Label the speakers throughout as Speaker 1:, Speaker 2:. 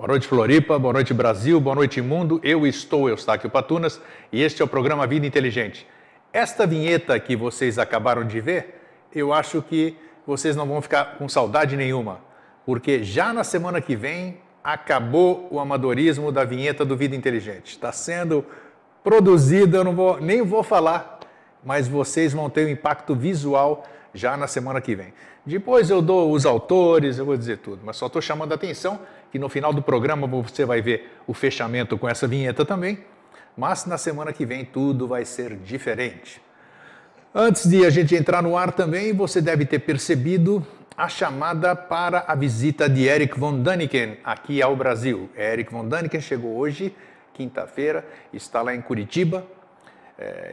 Speaker 1: Boa noite, Floripa, boa noite, Brasil, boa noite, mundo. Eu estou Eustáquio Patunas e este é o programa Vida Inteligente. Esta vinheta que vocês acabaram de ver, eu acho que vocês não vão ficar com saudade nenhuma, porque já na semana que vem acabou o amadorismo da vinheta do Vida Inteligente. Está sendo produzida, eu nem vou falar, mas vocês vão ter um impacto visual já na semana que vem. Depois eu dou os autores, eu vou dizer tudo, mas só estou chamando a atenção que no final do programa você vai ver o fechamento com essa vinheta também, mas na semana que vem tudo vai ser diferente. Antes de a gente entrar no ar também, você deve ter percebido a chamada para a visita de Erich von Däniken aqui ao Brasil. Erich von Däniken chegou hoje, quinta-feira, está lá em Curitiba.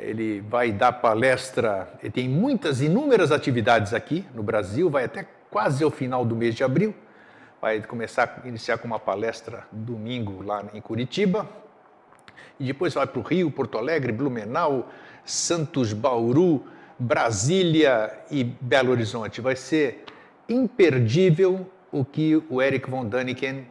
Speaker 1: Ele vai dar palestra, ele tem inúmeras atividades aqui no Brasil, vai até quase ao final do mês de abril. Vai iniciar com uma palestra domingo lá em Curitiba. E depois vai para o Rio, Porto Alegre, Blumenau, Santos, Bauru, Brasília e Belo Horizonte. Vai ser imperdível o que o Erich von Däniken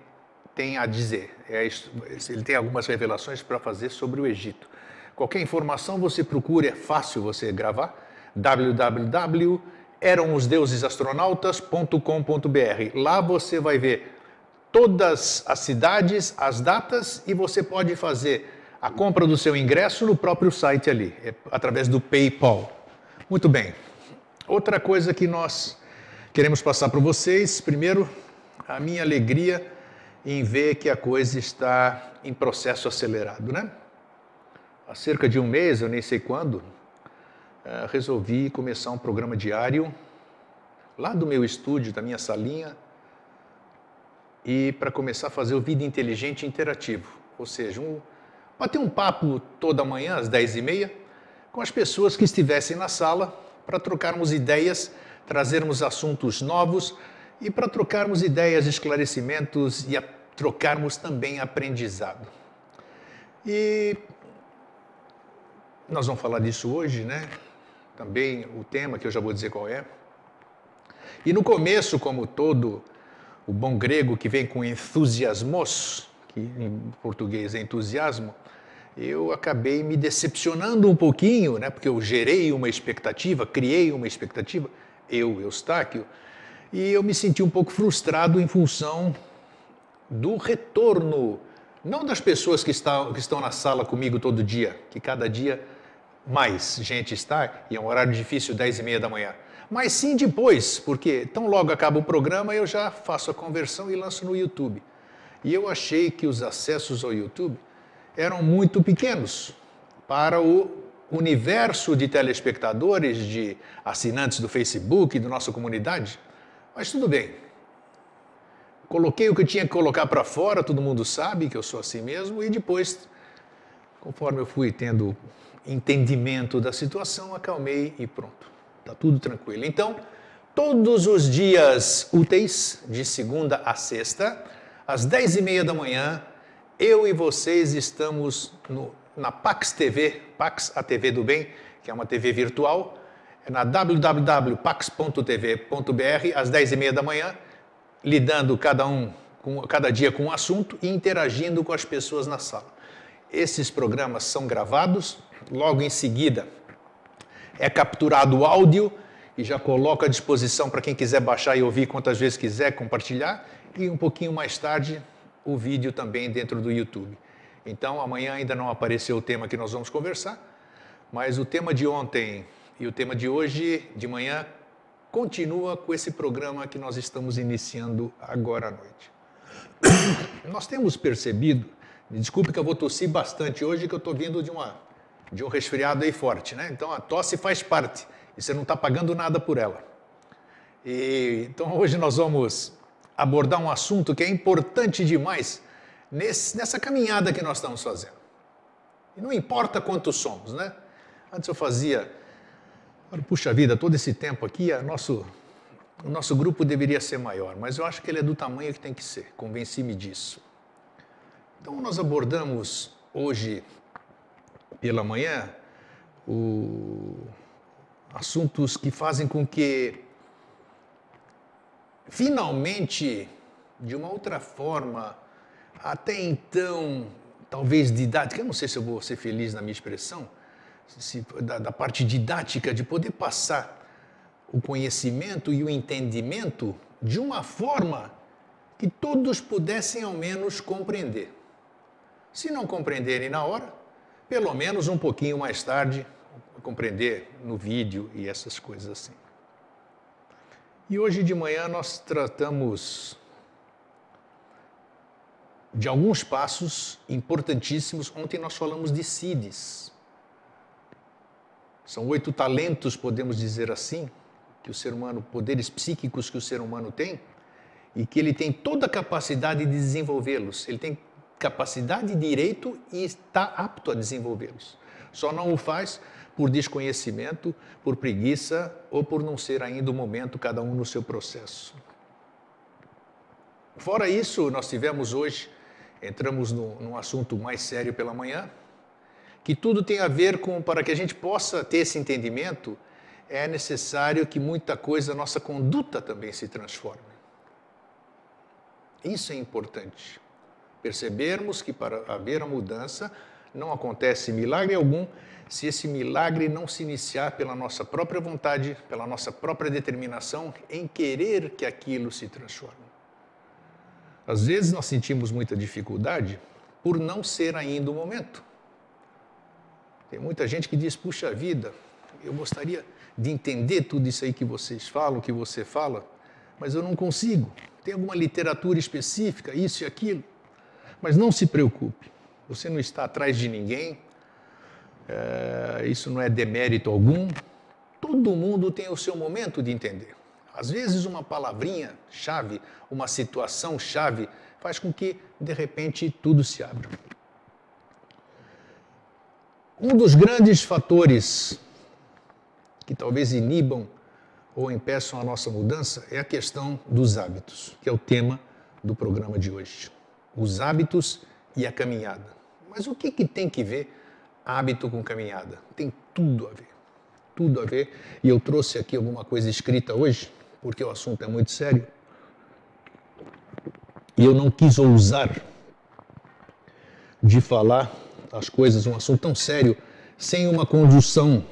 Speaker 1: tem a dizer. Ele tem algumas revelações para fazer sobre o Egito. Qualquer informação você procura, é fácil você gravar, www.eramosdeusesastronautas.com.br. Lá você vai ver todas as cidades, as datas e você pode fazer a compra do seu ingresso no próprio site ali, através do PayPal. Muito bem. Outra coisa que nós queremos passar para vocês, primeiro, a minha alegria em ver que a coisa está em processo acelerado, né? Há cerca de um mês, eu nem sei quando, resolvi começar um programa diário lá do meu estúdio, da minha salinha, e para começar a fazer o Vida Inteligente Interativo, ou seja, bater um papo toda manhã às 10h30 com as pessoas que estivessem na sala para trocarmos ideias, trazermos assuntos novos e para trocarmos ideias, esclarecimentos e trocarmos também aprendizado. E nós vamos falar disso hoje, né? Também o tema, que eu já vou dizer qual é. E no começo, como todo o bom grego que vem com entusiasmos, que em português é entusiasmo, eu acabei me decepcionando um pouquinho, né? Porque eu gerei uma expectativa, criei uma expectativa, Eustáquio, e eu me senti um pouco frustrado em função do retorno, não das pessoas que estão na sala comigo todo dia, que cada dia mais gente está, e é um horário difícil, 10h30 da manhã. Mas sim depois, porque tão logo acaba o programa, eu já faço a conversão e lanço no YouTube. E eu achei que os acessos ao YouTube eram muito pequenos para o universo de telespectadores, de assinantes do Facebook, da nossa comunidade. Mas tudo bem. Coloquei o que eu tinha que colocar para fora, todo mundo sabe que eu sou assim mesmo, e depois, conforme eu fui tendo entendimento da situação, acalmei e pronto. Está tudo tranquilo. Então, todos os dias úteis, de segunda a sexta, às 10h30 da manhã, eu e vocês estamos na Pax TV, Pax, a TV do Bem, que é uma TV virtual, é na www.pax.tv.br, às 10h30 da manhã, lidando cada dia com um assunto e interagindo com as pessoas na sala. Esses programas são gravados, logo em seguida é capturado o áudio e já coloco à disposição para quem quiser baixar e ouvir quantas vezes quiser, compartilhar, e um pouquinho mais tarde o vídeo também dentro do YouTube. Então amanhã ainda não apareceu o tema que nós vamos conversar, mas o tema de ontem e o tema de hoje de manhã continua com esse programa que nós estamos iniciando agora à noite. Nós temos percebido, me desculpe que eu vou tossir bastante hoje, que eu estou vindo de um resfriado aí forte, né? Então a tosse faz parte e você não está pagando nada por ela. Então hoje nós vamos abordar um assunto que é importante demais nessa caminhada que nós estamos fazendo. E não importa quantos somos, né? Antes eu fazia, puxa vida, todo esse tempo aqui, o nosso grupo deveria ser maior, mas eu acho que ele é do tamanho que tem que ser, convenci-me disso. Então nós abordamos hoje pela manhã assuntos que fazem com que finalmente, de uma outra forma, até então, talvez didática, eu não sei se eu vou ser feliz na minha expressão, da parte didática, de poder passar o conhecimento e o entendimento de uma forma que todos pudessem ao menos compreender. Se não compreenderem na hora, pelo menos um pouquinho mais tarde, compreender no vídeo e essas coisas assim. E hoje de manhã nós tratamos de alguns passos importantíssimos. Ontem nós falamos de CIDs. São 8 talentos, podemos dizer assim, que o ser humano, poderes psíquicos que o ser humano tem, e que ele tem toda a capacidade de desenvolvê-los. Ele tem capacidade, direito e está apto a desenvolvê-los. Só não o faz por desconhecimento, por preguiça ou por não ser ainda o momento, cada um no seu processo. Fora isso, nós tivemos hoje, entramos num assunto mais sério pela manhã, que tudo tem a ver com, para que a gente possa ter esse entendimento, é necessário que muita coisa, nossa conduta também se transforme. Isso é importante. Percebermos que para haver a mudança não acontece milagre algum se esse milagre não se iniciar pela nossa própria vontade, pela nossa própria determinação em querer que aquilo se transforme. Às vezes nós sentimos muita dificuldade por não ser ainda o momento. Tem muita gente que diz, puxa vida, eu gostaria de entender tudo isso aí que vocês falam, que você fala, mas eu não consigo. Tem alguma literatura específica, isso e aquilo. Mas não se preocupe, você não está atrás de ninguém, isso não é demérito algum. Todo mundo tem o seu momento de entender. Às vezes uma palavrinha-chave, uma situação-chave, faz com que, de repente, tudo se abra. Um dos grandes fatores que talvez inibam ou impeçam a nossa mudança é a questão dos hábitos, que é o tema do programa de hoje. Os hábitos e a caminhada. Mas o que tem que ver hábito com caminhada? Tem tudo a ver. Tudo a ver. E eu trouxe aqui alguma coisa escrita hoje, porque o assunto é muito sério. E eu não quis ousar de falar as coisas, um assunto tão sério, sem uma condução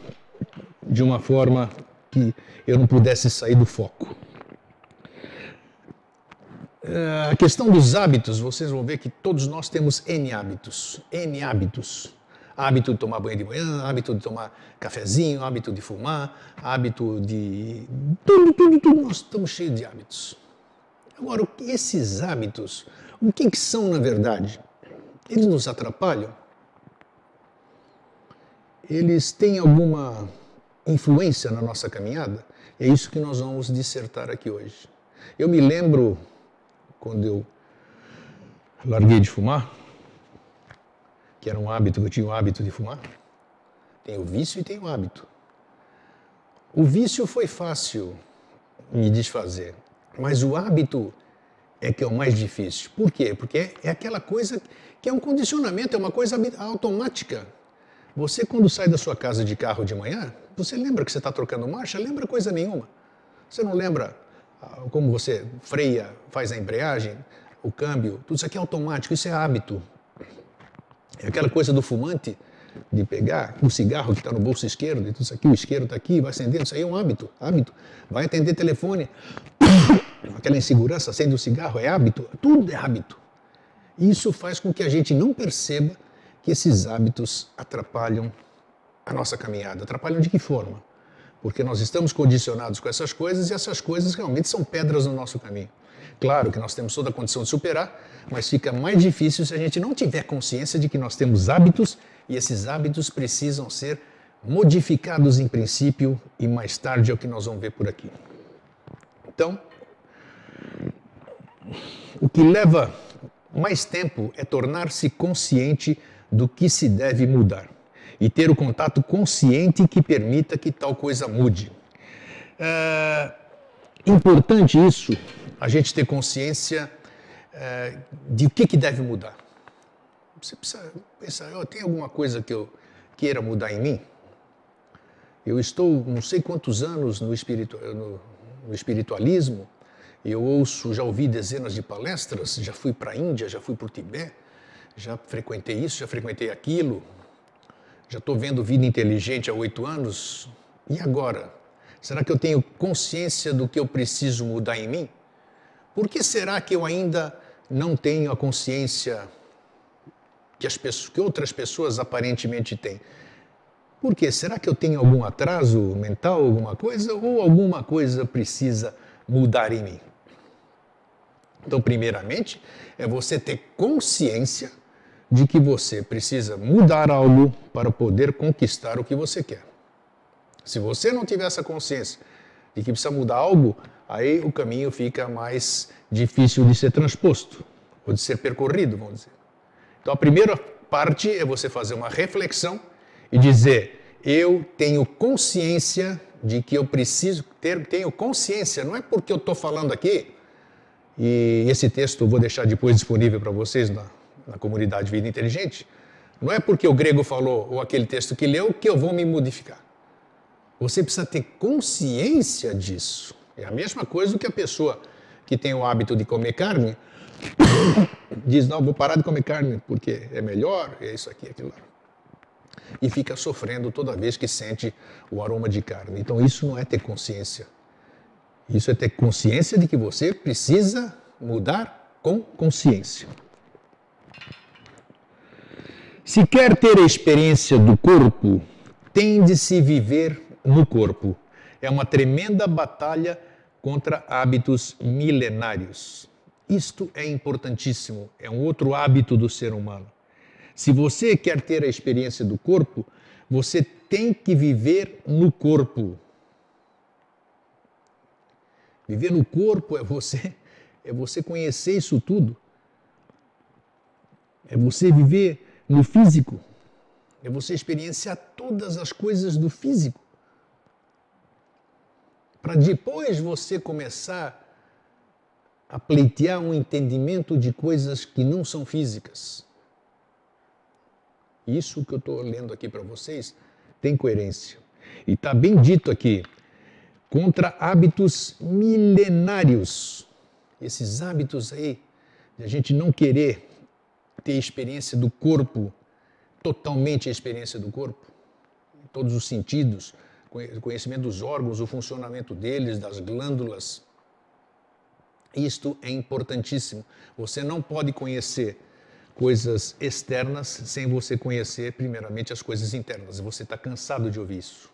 Speaker 1: de uma forma que eu não pudesse sair do foco. A questão dos hábitos, vocês vão ver que todos nós temos N hábitos. N hábitos. Hábito de tomar banho de manhã, hábito de tomar cafezinho, hábito de fumar, hábito de... Tudo, nós estamos cheios de hábitos. Agora, esses hábitos, o que são na verdade? Eles nos atrapalham? Eles têm alguma influência na nossa caminhada? É isso que nós vamos dissertar aqui hoje. Eu me lembro, quando eu larguei de fumar, que era um hábito, eu tinha o hábito de fumar. Tem o vício e tem o hábito. O vício foi fácil me desfazer, mas o hábito é que é o mais difícil. Por quê? Porque é aquela coisa que é um condicionamento, é uma coisa automática. Você, quando sai da sua casa de carro de manhã, você lembra que você está trocando marcha? Lembra coisa nenhuma. Você não lembra como você freia, faz a embreagem, o câmbio, tudo isso aqui é automático, isso é hábito. É aquela coisa do fumante, de pegar o cigarro que está no bolso esquerdo, e tudo isso aqui, o isqueiro está aqui, vai acendendo, isso aí é um hábito. Vai atender telefone, aquela insegurança, acende o cigarro, é hábito, tudo é hábito. Isso faz com que a gente não perceba que esses hábitos atrapalham a nossa caminhada. Atrapalham de que forma? Porque nós estamos condicionados com essas coisas e essas coisas realmente são pedras no nosso caminho. Claro que nós temos toda a condição de superar, mas fica mais difícil se a gente não tiver consciência de que nós temos hábitos e esses hábitos precisam ser modificados em princípio e mais tarde é o que nós vamos ver por aqui. Então, o que leva mais tempo é tornar-se consciente do que se deve mudar e ter o contato consciente que permita que tal coisa mude. É importante isso, a gente ter consciência de o que deve mudar. Você precisa pensar, tem alguma coisa que eu queira mudar em mim? Eu estou não sei quantos anos no espiritualismo, Eu ouço, já ouvi dezenas de palestras, já fui para a Índia, já fui para o Tibete, já frequentei isso, já frequentei aquilo, já estou vendo vida inteligente há 8 anos. E agora? Será que eu tenho consciência do que eu preciso mudar em mim? Por que será que eu ainda não tenho a consciência que outras pessoas aparentemente têm? Por quê? Será que eu tenho algum atraso mental, alguma coisa? Ou alguma coisa precisa mudar em mim? Então, primeiramente, é você ter consciência de que você precisa mudar algo para poder conquistar o que você quer. Se você não tiver essa consciência de que precisa mudar algo, aí o caminho fica mais difícil de ser transposto, ou de ser percorrido, vamos dizer. Então, a primeira parte é você fazer uma reflexão e dizer: eu tenho consciência de que eu preciso tenho consciência, não é porque eu estou falando aqui, e esse texto eu vou deixar depois disponível para vocês na comunidade Vida Inteligente, não é porque o grego falou ou aquele texto que leu que eu vou me modificar. Você precisa ter consciência disso. É a mesma coisa do que a pessoa que tem o hábito de comer carne diz: não, vou parar de comer carne porque é melhor, é isso aqui, aquilo lá. E fica sofrendo toda vez que sente o aroma de carne. Então isso não é ter consciência. Isso é ter consciência de que você precisa mudar com consciência. Se quer ter a experiência do corpo, tem de se viver no corpo. É uma tremenda batalha contra hábitos milenários. Isto é importantíssimo, é um outro hábito do ser humano. Se você quer ter a experiência do corpo, você tem que viver no corpo. Viver no corpo é você conhecer isso tudo. É você viver no físico. É você experienciar todas as coisas do físico. Para depois você começar a pleitear um entendimento de coisas que não são físicas. Isso que eu estou lendo aqui para vocês tem coerência. E está bem dito aqui, contra hábitos milenários. Esses hábitos aí, de a gente não querer ter experiência do corpo, totalmente a experiência do corpo, em todos os sentidos, conhecimento dos órgãos, o funcionamento deles, das glândulas. Isto é importantíssimo. Você não pode conhecer coisas externas sem você conhecer primeiramente as coisas internas. Você está cansado de ouvir isso.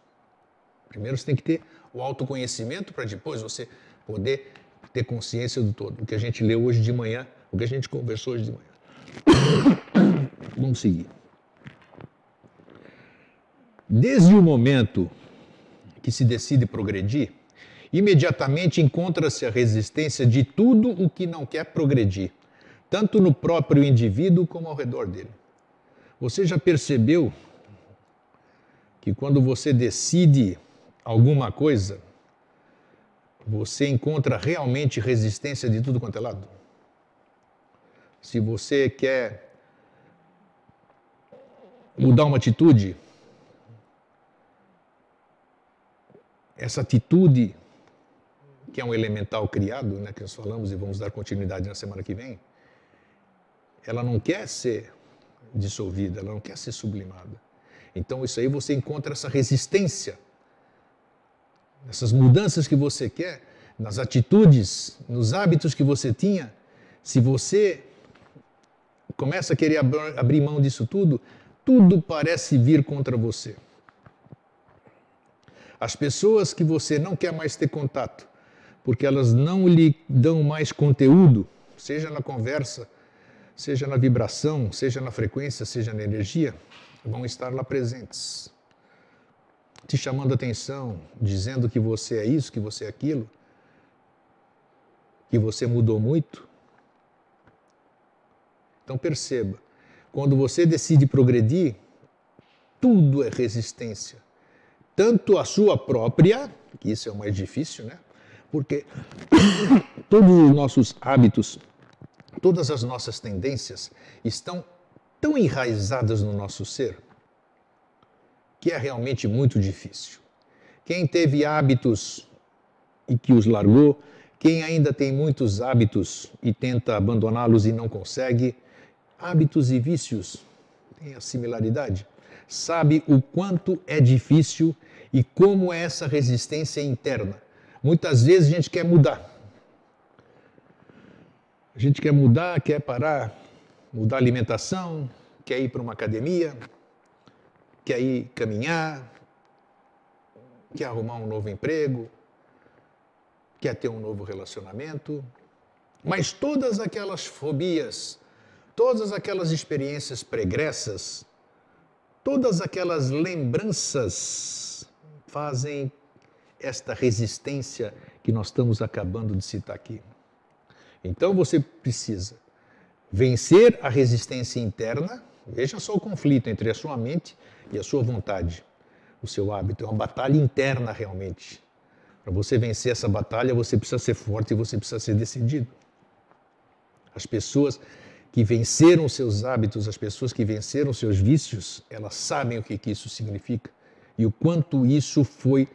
Speaker 1: Primeiro você tem que ter o autoconhecimento para depois você poder ter consciência do todo. O que a gente leu hoje de manhã, o que a gente conversou hoje de manhã. Vamos seguir. Desde o momento que se decide progredir, imediatamente encontra-se a resistência de tudo o que não quer progredir, tanto no próprio indivíduo como ao redor dele. Você já percebeu que quando você decide alguma coisa, você encontra realmente resistência de tudo quanto é lado? Se você quer mudar uma atitude, essa atitude, que é um elemental criado, né, que nós falamos e vamos dar continuidade na semana que vem, ela não quer ser dissolvida, ela não quer ser sublimada. Então isso aí você encontra essa resistência, essas mudanças que você quer, nas atitudes, nos hábitos que você tinha. Se você começa a querer abrir mão disso tudo, tudo parece vir contra você. As pessoas que você não quer mais ter contato, porque elas não lhe dão mais conteúdo, seja na conversa, seja na vibração, seja na frequência, seja na energia, vão estar lá presentes, te chamando a atenção, dizendo que você é isso, que você é aquilo, que você mudou muito. Então perceba, quando você decide progredir, tudo é resistência. Tanto a sua própria, que isso é o mais difícil, né? Porque todos os nossos hábitos, todas as nossas tendências estão tão enraizadas no nosso ser que é realmente muito difícil. Quem teve hábitos e que os largou, Quem ainda tem muitos hábitos e tenta abandoná-los e não consegue, hábitos e vícios têm a similaridade. Sabe o quanto é difícil e como é essa resistência interna. Muitas vezes a gente quer mudar. A gente quer mudar, quer parar, mudar a alimentação, quer ir para uma academia, quer ir caminhar, quer arrumar um novo emprego, quer ter um novo relacionamento. Mas todas aquelas fobias, todas aquelas experiências pregressas, todas aquelas lembranças fazem esta resistência que nós estamos acabando de citar aqui. Então você precisa vencer a resistência interna. Veja só o conflito entre a sua mente e a sua vontade, o seu hábito. É uma batalha interna realmente. Para você vencer essa batalha, você precisa ser forte e você precisa ser decidido. As pessoas que venceram seus hábitos, as pessoas que venceram seus vícios, elas sabem o que isso significa e o quanto isso foi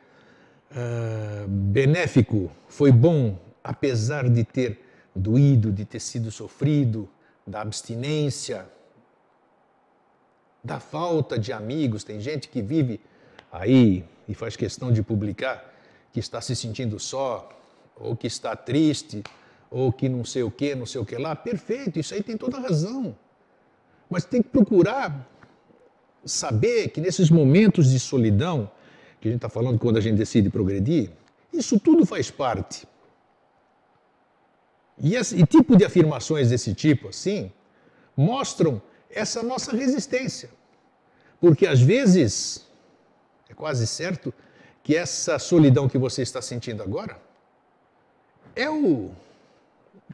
Speaker 1: benéfico, foi bom, apesar de ter doído, de ter sido sofrido, da abstinência, da falta de amigos. Tem gente que vive aí e faz questão de publicar que está se sentindo só, ou que está triste, ou que não sei o que lá. Perfeito, isso aí tem toda a razão. Mas tem que procurar saber que nesses momentos de solidão, que a gente está falando quando a gente decide progredir, isso tudo faz parte. E tipo de afirmações desse tipo, assim, mostram essa nossa resistência. Porque às vezes, é quase certo, que essa solidão que você está sentindo agora é o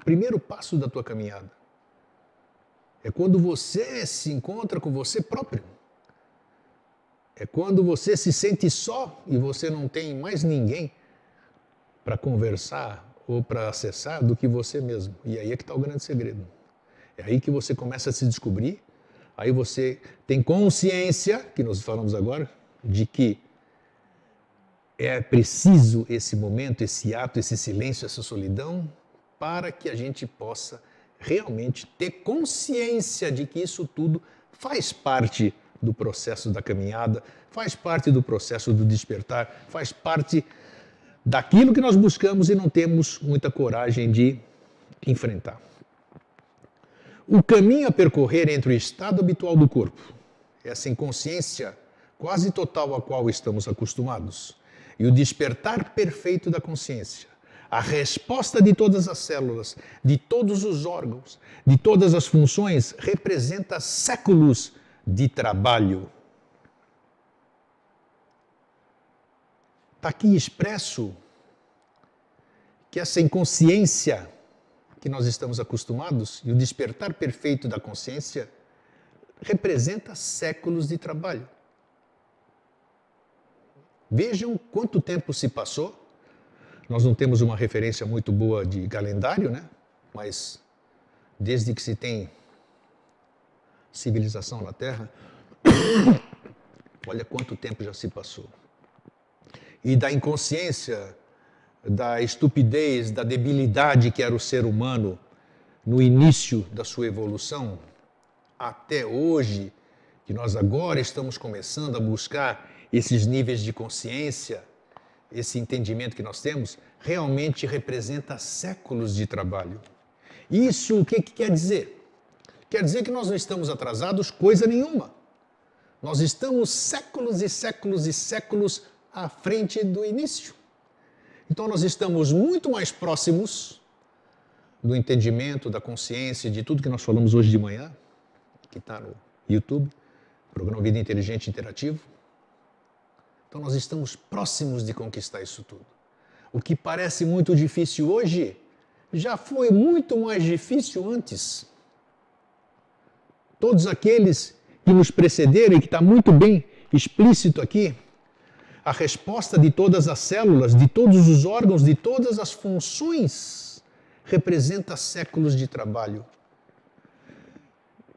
Speaker 1: primeiro passo da tua caminhada. É quando você se encontra com você próprio. É quando você se sente só e você não tem mais ninguém para conversar ou para acessar do que você mesmo. E aí é que está o grande segredo. É aí que você começa a se descobrir, aí você tem consciência, que nós falamos agora, de que é preciso esse momento, esse ato, esse silêncio, essa solidão, para que a gente possa realmente ter consciência de que isso tudo faz parte do processo da caminhada, faz parte do processo do despertar, faz parte daquilo que nós buscamos e não temos muita coragem de enfrentar. O caminho a percorrer entre o estado habitual do corpo, essa inconsciência quase total a qual estamos acostumados, e o despertar perfeito da consciência, a resposta de todas as células, de todos os órgãos, de todas as funções, representa séculos de trabalho. Está aqui expresso que essa inconsciência que nós estamos acostumados e o despertar perfeito da consciência representa séculos de trabalho. Vejam quanto tempo se passou. Nós não temos uma referência muito boa de calendário, né? Mas desde que se tem civilização na Terra, olha quanto tempo já se passou. E da inconsciência, da estupidez, da debilidade que era o ser humano no início da sua evolução, até hoje, que nós agora estamos começando a buscar esses níveis de consciência, esse entendimento que nós temos, realmente representa séculos de trabalho. Isso o que quer dizer? Quer dizer que nós não estamos atrasados coisa nenhuma. Nós estamos séculos e séculos e séculos à frente do início. Então nós estamos muito mais próximos do entendimento, da consciência, de tudo que nós falamos hoje de manhã, que está no YouTube, programa Vida Inteligente Interativo. Então nós estamos próximos de conquistar isso tudo. O que parece muito difícil hoje, já foi muito mais difícil antes. Todos aqueles que nos precederam, e que está muito bem explícito aqui, a resposta de todas as células, de todos os órgãos, de todas as funções, representa séculos de trabalho.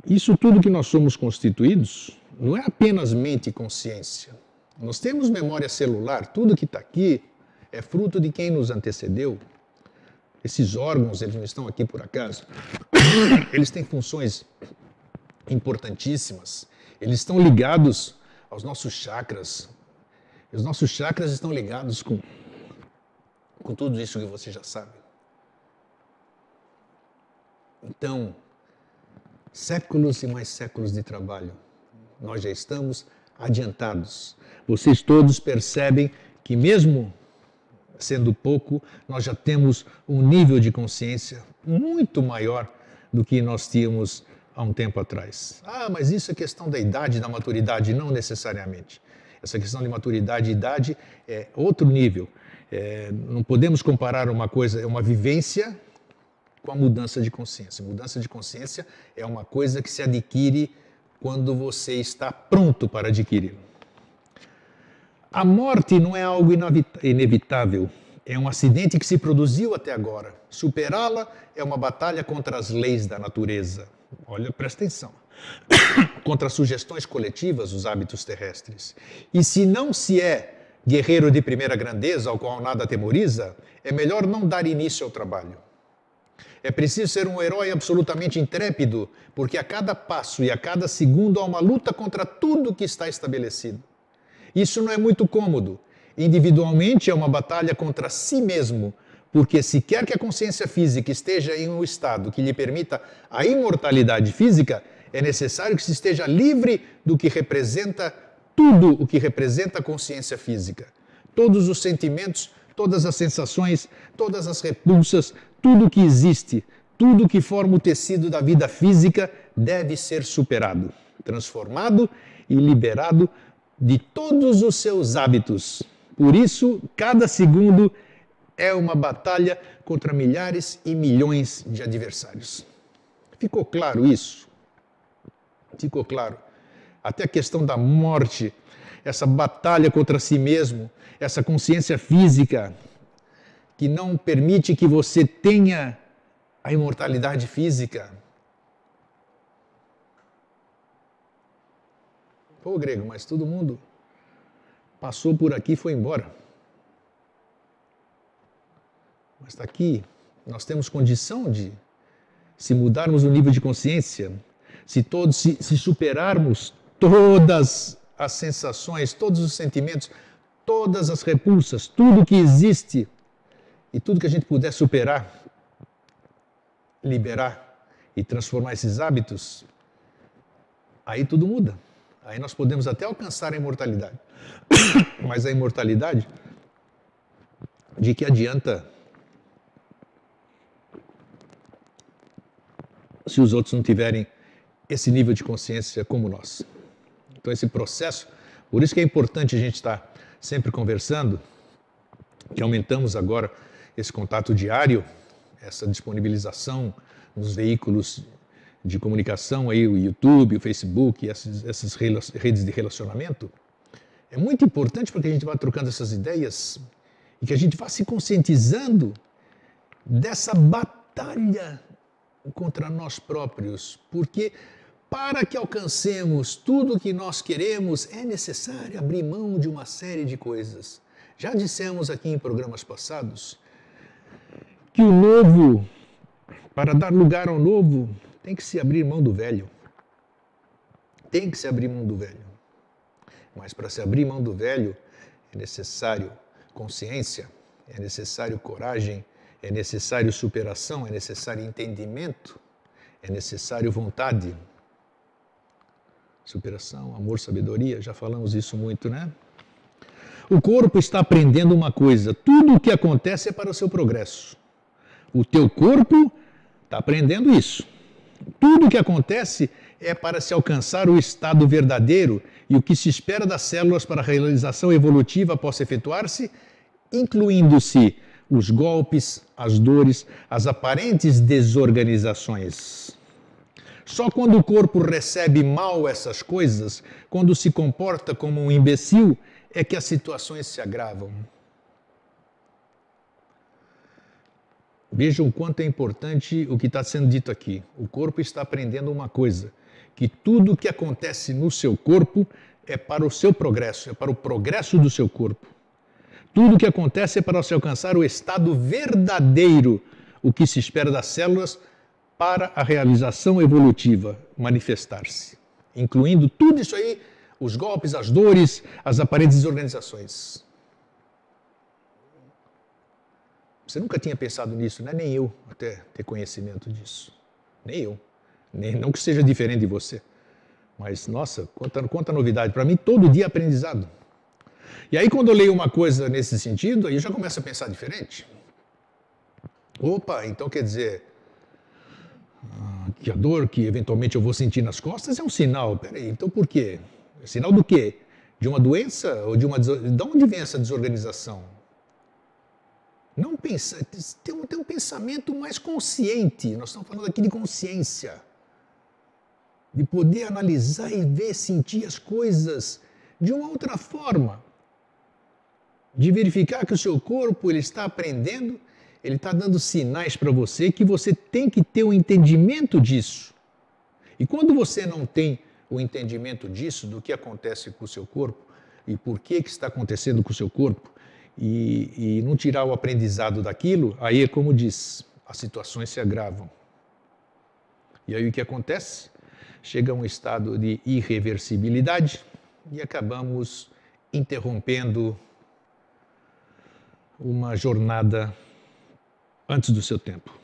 Speaker 1: Isso tudo que nós somos constituídos não é apenas mente e consciência. Nós temos memória celular, tudo que está aqui é fruto de quem nos antecedeu. Esses órgãos, eles não estão aqui por acaso. Eles têm funções importantíssimas. Eles estão ligados aos nossos chakras. Os nossos chakras estão ligados com tudo isso que você já sabe. Então, séculos e mais séculos de trabalho. Nós já estamos adiantados. Vocês todos percebem que mesmo sendo pouco, nós já temos um nível de consciência muito maior do que nós tínhamos há um tempo atrás. Ah, mas isso é questão da idade, da maturidade, não necessariamente. Essa questão de maturidade e idade é outro nível. Não podemos comparar uma coisa, uma vivência com a mudança de consciência. Mudança de consciência é uma coisa que se adquire quando você está pronto para adquirir. A morte não é algo inevitável, é um acidente que se produziu até agora. Superá-la é uma batalha contra as leis da natureza. Olha, presta atenção. Contra as sugestões coletivas, os hábitos terrestres. E se não se é guerreiro de primeira grandeza, ao qual nada atemoriza, é melhor não dar início ao trabalho. É preciso ser um herói absolutamente intrépido, porque a cada passo e a cada segundo há uma luta contra tudo que está estabelecido. Isso não é muito cômodo. Individualmente é uma batalha contra si mesmo, porque se quer que a consciência física esteja em um estado que lhe permita a imortalidade física, é necessário que se esteja livre do que representa tudo o que representa a consciência física. Todos os sentimentos, todas as sensações, todas as repulsas, tudo o que existe, tudo o que forma o tecido da vida física deve ser superado, transformado e liberado de todos os seus hábitos. Por isso, cada segundo é uma batalha contra milhares e milhões de adversários. Ficou claro isso? Ficou claro. Até a questão da morte, essa batalha contra si mesmo, essa consciência física que não permite que você tenha a imortalidade física. Pô, Grego, mas todo mundo passou por aqui e foi embora. Mas está aqui, nós temos condição de, se mudarmos o nível de consciência, se superarmos todas as sensações, todos os sentimentos, todas as repulsas, tudo que existe e tudo que a gente puder superar, liberar e transformar esses hábitos, aí tudo muda. Aí nós podemos até alcançar a imortalidade. Mas a imortalidade, de que adianta se os outros não tiverem esse nível de consciência como nós? Então esse processo, por isso que é importante a gente estar sempre conversando, que aumentamos agora esse contato diário, essa disponibilização nos veículos de comunicação, aí, o YouTube, o Facebook, essas redes de relacionamento, é muito importante para que a gente vá trocando essas ideias e que a gente vá se conscientizando dessa batalha contra nós próprios, porque para que alcancemos tudo o que nós queremos, é necessário abrir mão de uma série de coisas. Já dissemos aqui em programas passados que o novo, para dar lugar ao novo, tem que se abrir mão do velho. Tem que se abrir mão do velho. Mas para se abrir mão do velho, é necessário consciência, é necessário coragem, é necessário superação, é necessário entendimento, é necessário vontade. Superação, amor, sabedoria, já falamos isso muito, né? O corpo está aprendendo uma coisa, tudo o que acontece é para o seu progresso. O teu corpo está aprendendo isso. Tudo o que acontece é para se alcançar o estado verdadeiro e o que se espera das células para a realização evolutiva possa efetuar-se, incluindo-se os golpes, as dores, as aparentes desorganizações. Só quando o corpo recebe mal essas coisas, quando se comporta como um imbecil, é que as situações se agravam. Vejam o quanto é importante o que está sendo dito aqui. O corpo está aprendendo uma coisa, que tudo o que acontece no seu corpo é para o seu progresso, é para o progresso do seu corpo. Tudo o que acontece é para se alcançar o estado verdadeiro, o que se espera das células para a realização evolutiva manifestar-se, incluindo tudo isso aí, os golpes, as dores, as aparentes desorganizações. Você nunca tinha pensado nisso, né? Nem eu até ter conhecimento disso. Nem eu. Não que seja diferente de você. Mas, nossa, quanta novidade. Para mim, todo dia é aprendizado. E aí, quando eu leio uma coisa nesse sentido, aí eu já começo a pensar diferente. Opa, então quer dizer que a dor que eventualmente eu vou sentir nas costas é um sinal. Peraí, então por quê? É sinal do quê? De uma doença? Ou de onde vem essa desorganização? Não pensa, tem um pensamento mais consciente. Nós estamos falando aqui de consciência. De poder analisar e ver, sentir as coisas de uma outra forma. De verificar que o seu corpo ele está aprendendo, ele está dando sinais para você que você tem que ter o entendimento disso. E quando você não tem o entendimento disso, do que acontece com o seu corpo e por que está acontecendo com o seu corpo, e não tirar o aprendizado daquilo, aí é como diz, as situações se agravam. E aí o que acontece? Chega a um estado de irreversibilidade e acabamos interrompendo uma jornada antes do seu tempo.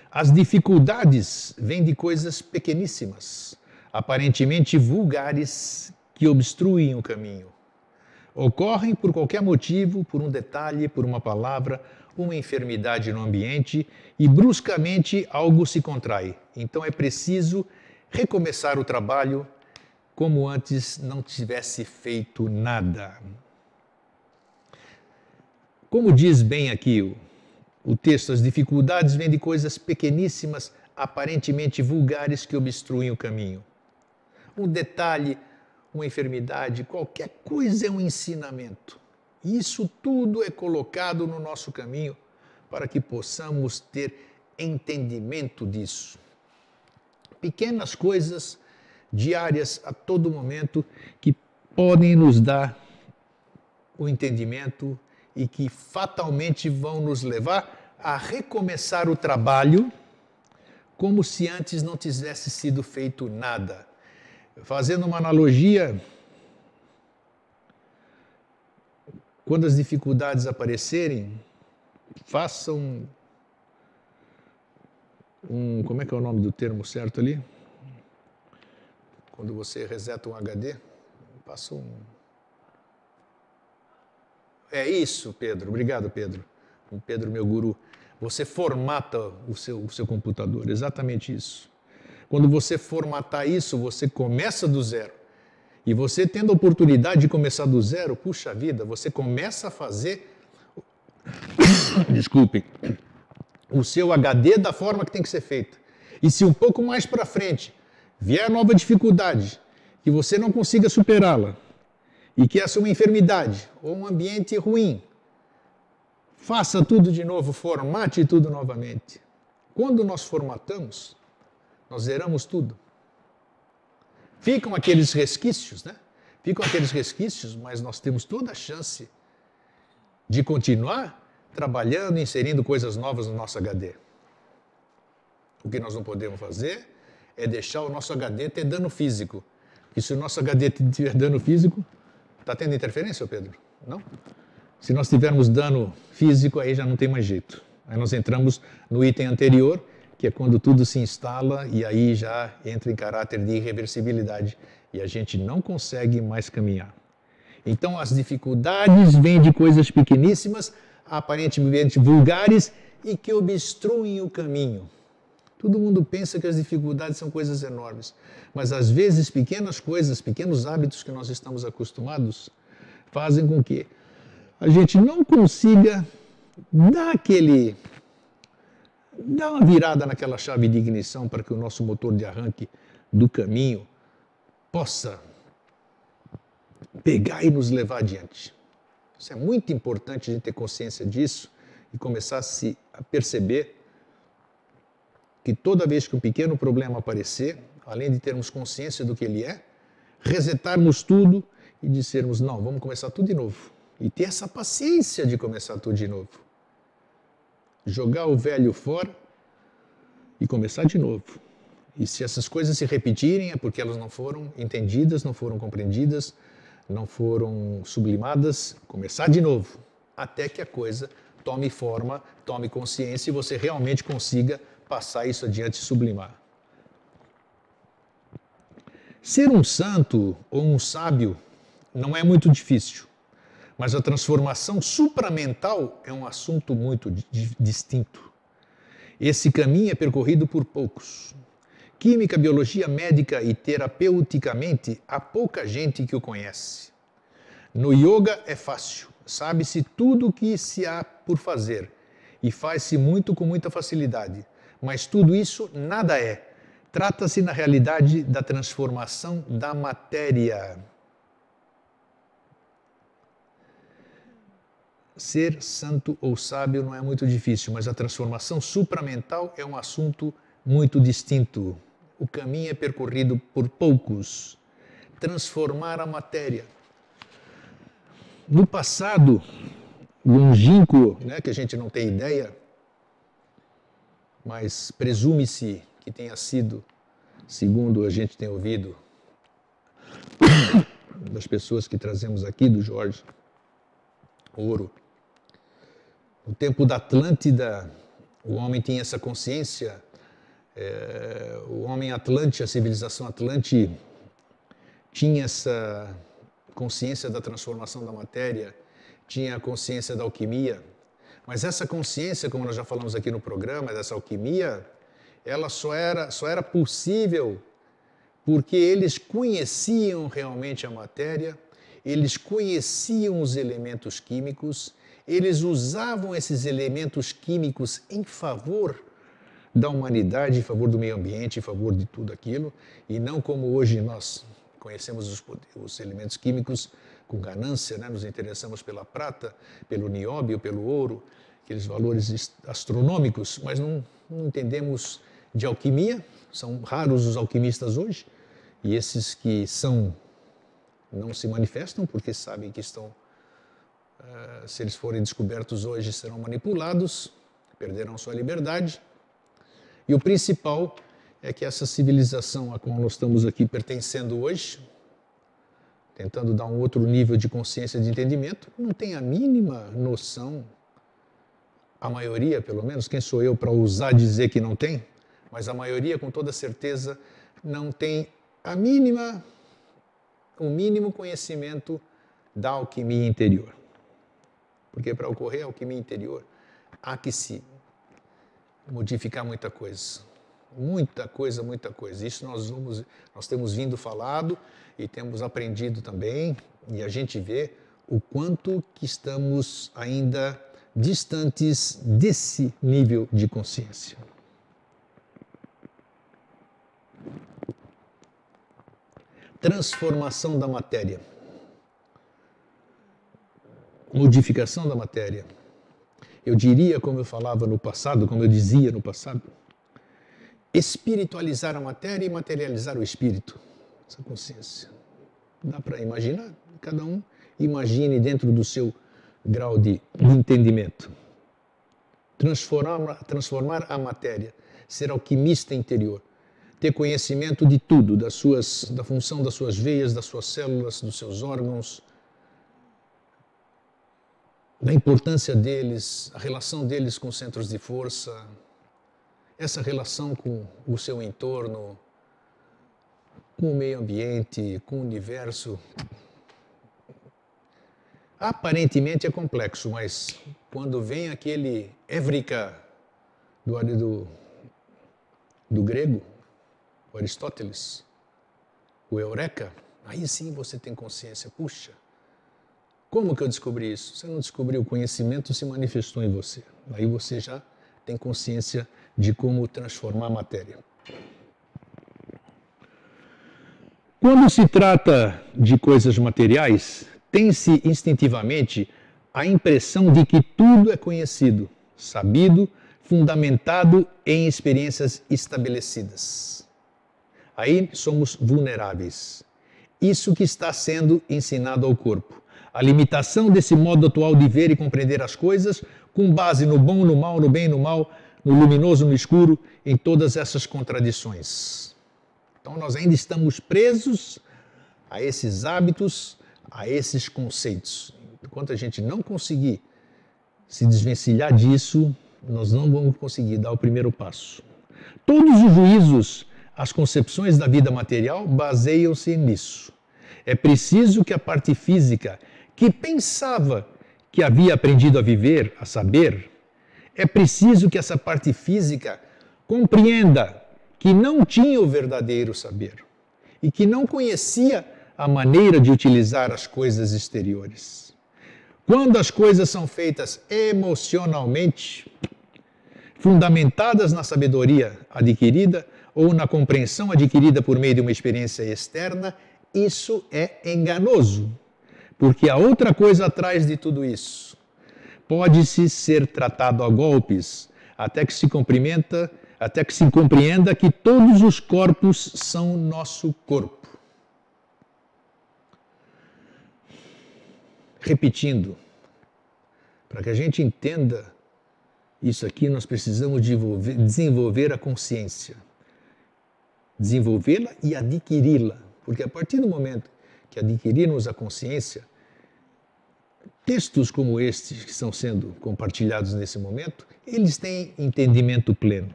Speaker 1: As dificuldades vêm de coisas pequeníssimas, aparentemente vulgares, que obstruem o caminho. Ocorrem por qualquer motivo, por um detalhe, por uma palavra, uma enfermidade no ambiente e bruscamente algo se contrai. Então é preciso recomeçar o trabalho como antes não tivesse feito nada. Como diz bem aqui o texto, as dificuldades vêm de coisas pequeníssimas, aparentemente vulgares que obstruem o caminho. Um detalhe, uma enfermidade, qualquer coisa é um ensinamento. Isso tudo é colocado no nosso caminho para que possamos ter entendimento disso. Pequenas coisas diárias a todo momento que podem nos dar o entendimento e que fatalmente vão nos levar a recomeçar o trabalho como se antes não tivesse sido feito nada. Fazendo uma analogia, quando as dificuldades aparecerem, façam como é que é o nome do termo certo ali? Quando você reseta um HD, passa É isso, Pedro. Obrigado, Pedro. O Pedro, meu guru. Você formata o seu computador, exatamente isso. Quando você formatar isso, você começa do zero. E você tendo a oportunidade de começar do zero, puxa vida, você começa a fazer, desculpem, o seu HD da forma que tem que ser feita. E se um pouco mais para frente vier nova dificuldade, que você não consiga superá-la, e que essa é uma enfermidade ou um ambiente ruim, faça tudo de novo, formate tudo novamente. Quando nós formatamos, nós zeramos tudo. Ficam aqueles resquícios, né? Ficam aqueles resquícios, mas nós temos toda a chance de continuar trabalhando, inserindo coisas novas no nosso HD. O que nós não podemos fazer é deixar o nosso HD ter dano físico. E se o nosso HD tiver dano físico, está tendo interferência, Pedro? Não? Se nós tivermos dano físico, aí já não tem mais jeito. Aí nós entramos no item anterior, que é quando tudo se instala e aí já entra em caráter de irreversibilidade e a gente não consegue mais caminhar. Então as dificuldades vêm de coisas pequeníssimas, aparentemente vulgares e que obstruem o caminho. Todo mundo pensa que as dificuldades são coisas enormes, mas às vezes pequenas coisas, pequenos hábitos que nós estamos acostumados fazem com que a gente não consiga dar uma virada naquela chave de ignição para que o nosso motor de arranque do caminho possa pegar e nos levar adiante. Isso é muito importante a gente ter consciência disso e começar a perceber que toda vez que um pequeno problema aparecer, além de termos consciência do que ele é, resetarmos tudo e dissermos, não, vamos começar tudo de novo. E ter essa paciência de começar tudo de novo. jogar o velho fora e começar de novo. E se essas coisas se repetirem é porque elas não foram entendidas, não foram compreendidas, não foram sublimadas, começar de novo, até que a coisa tome forma, tome consciência e você realmente consiga passar isso adiante e sublimar. Ser um santo ou um sábio não é muito difícil, mas a transformação supramental é um assunto muito distinto. Esse caminho é percorrido por poucos. Química, biologia, médica e terapeuticamente, há pouca gente que o conhece. No yoga é fácil, sabe-se tudo o que se há por fazer e faz-se muito com muita facilidade, mas tudo isso nada é. Trata-se, na realidade, da transformação da matéria. Ser santo ou sábio não é muito difícil, mas a transformação supramental é um assunto muito distinto. O caminho é percorrido por poucos. Transformar a matéria. No passado longínquo, que a gente não tem ideia, mas presume-se que tenha sido, segundo a gente tem ouvido das pessoas que trazemos aqui, do Jorge Ouro, no tempo da Atlântida, o homem tinha essa consciência, o homem Atlante, a civilização Atlante, tinha essa consciência da transformação da matéria, tinha a consciência da alquimia, mas essa consciência, como nós já falamos aqui no programa, dessa alquimia, ela só era possível porque eles conheciam realmente a matéria, eles conheciam os elementos químicos, eles usavam esses elementos químicos em favor da humanidade, em favor do meio ambiente, em favor de tudo aquilo, e não como hoje nós conhecemos os elementos químicos com ganância, nos interessamos pela prata, pelo nióbio, pelo ouro, aqueles valores astronômicos, mas não entendemos de alquimia. São raros os alquimistas hoje, e esses que são não se manifestam porque sabem que estão, se eles forem descobertos hoje, serão manipulados, perderão sua liberdade. E o principal é que essa civilização a qual nós estamos aqui pertencendo hoje, tentando dar um outro nível de consciência e de entendimento, não tem a mínima noção, a maioria pelo menos, quem sou eu para ousar dizer que não tem, mas a maioria com toda certeza não tem o mínimo conhecimento da alquimia interior. Porque para ocorrer a alquimia interior, há que se modificar muita coisa. Muita coisa, muita coisa. Isso nós temos vindo falado e temos aprendido também, e a gente vê o quanto que estamos ainda distantes desse nível de consciência. Transformação da matéria. Modificação da matéria. Eu diria, como eu falava no passado, como eu dizia no passado, espiritualizar a matéria e materializar o espírito. Essa consciência. Dá para imaginar? Cada um imagine dentro do seu grau de entendimento. Transformar a matéria. Ser alquimista interior. Ter conhecimento de tudo, da função das suas veias, das suas células, dos seus órgãos, da importância deles, a relação deles com os centros de força, essa relação com o seu entorno, com o meio ambiente, com o universo. Aparentemente é complexo, mas quando vem aquele Évrika do grego, o Aristóteles, o Eureka, aí sim você tem consciência. Puxa, como que eu descobri isso? Você não descobriu, o conhecimento se manifestou em você. Aí você já tem consciência de como transformar a matéria. Quando se trata de coisas materiais, tem-se instintivamente a impressão de que tudo é conhecido, sabido, fundamentado em experiências estabelecidas. Aí somos vulneráveis. Isso que está sendo ensinado ao corpo. A limitação desse modo atual de ver e compreender as coisas com base no bom, no mal, no bem, no mal, no luminoso, no escuro, em todas essas contradições. Então nós ainda estamos presos a esses hábitos, a esses conceitos. Enquanto a gente não conseguir se desvencilhar disso, nós não vamos conseguir dar o primeiro passo. Todos os juízos, as concepções da vida material baseiam-se nisso. É preciso que a parte física, que pensava que havia aprendido a viver, a saber, é preciso que essa parte física compreenda que não tinha o verdadeiro saber e que não conhecia a maneira de utilizar as coisas exteriores. Quando as coisas são feitas emocionalmente, fundamentadas na sabedoria adquirida ou na compreensão adquirida por meio de uma experiência externa, isso é enganoso, porque há outra coisa atrás de tudo isso. Pode-se ser tratado a golpes, até que se compreenda que todos os corpos são nosso corpo. Repetindo, para que a gente entenda isso aqui, nós precisamos desenvolver a consciência. Desenvolvê-la e adquiri-la. Porque a partir do momento que adquirirmos a consciência, textos como estes que estão sendo compartilhados nesse momento, eles têm entendimento pleno.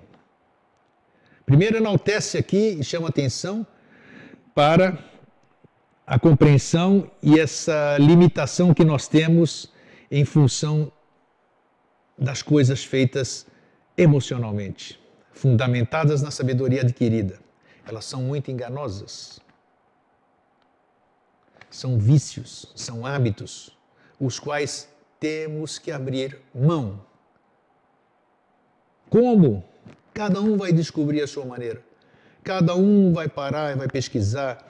Speaker 1: Primeiro, enaltece aqui e chama atenção para a compreensão e essa limitação que nós temos em função das coisas feitas emocionalmente, fundamentadas na sabedoria adquirida. Elas são muito enganosas. São vícios, são hábitos, os quais temos que abrir mão. Como? Cada um vai descobrir a sua maneira. Cada um vai parar e vai pesquisar,